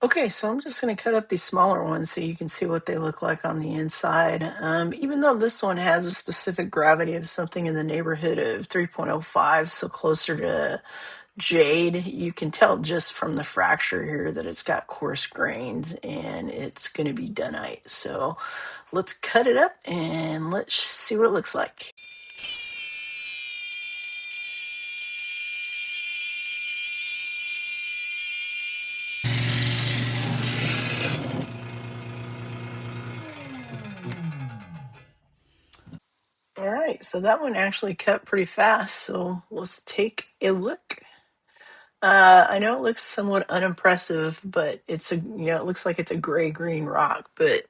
Okay, so I'm just going to cut up these smaller ones so you can see what they look like on the inside. Even though this one has a specific gravity of something in the neighborhood of 3.05, so closer to jade, you can tell just from the fracture here that it's got coarse grains and it's going to be dunite. So let's cut it up and let's see what it looks like. All right, so that one actually cut pretty fast. So let's take a look. I know it looks somewhat unimpressive, but it looks like it's a gray green rock. But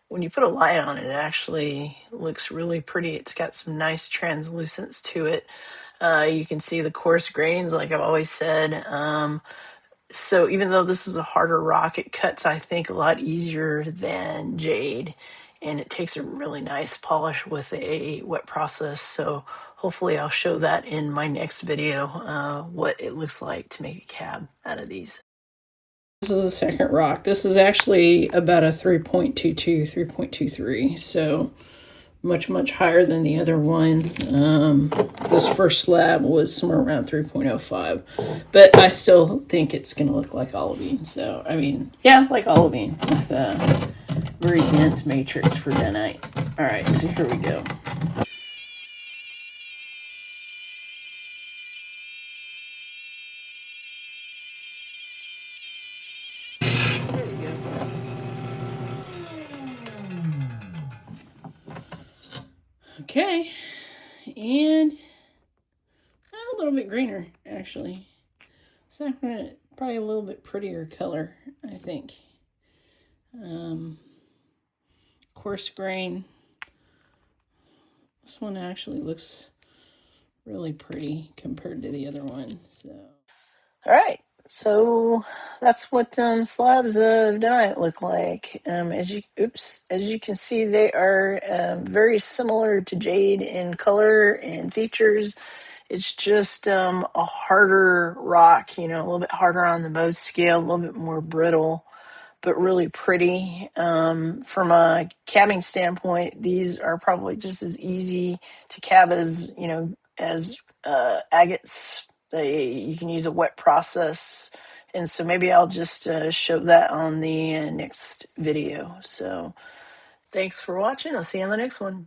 when you put a light on it, it actually looks really pretty. It's got some nice translucence to it. You can see the coarse grains, like I've always said. So even though this is a harder rock, it cuts, I think, a lot easier than jade, and it takes a really nice polish with a wet process. So hopefully I'll show that in my next video, what it looks like to make a cab out of these. This is the second rock. This is actually about a 3.22, 3.23. So much higher than the other one. This first slab was somewhere around 3.05, but I still think it's going to look like olivine. So I mean, yeah, like olivine with a very dense matrix for dunite. All right, so here we go. There we go. Okay, and a little bit greener actually. So probably a little bit prettier color, I think. Coarse grain. This one actually looks really pretty compared to the other one. So, all right. So that's what slabs of dunite look like. As you can see, they are very similar to jade in color and features. It's just a harder rock, a little bit harder on the Mohs scale, a little bit more brittle, but really pretty. From a cabbing standpoint, these are probably just as easy to cab as agates. You can use a wet process, and so maybe I'll just show that on the next video. So thanks for watching. I'll see you on the next one.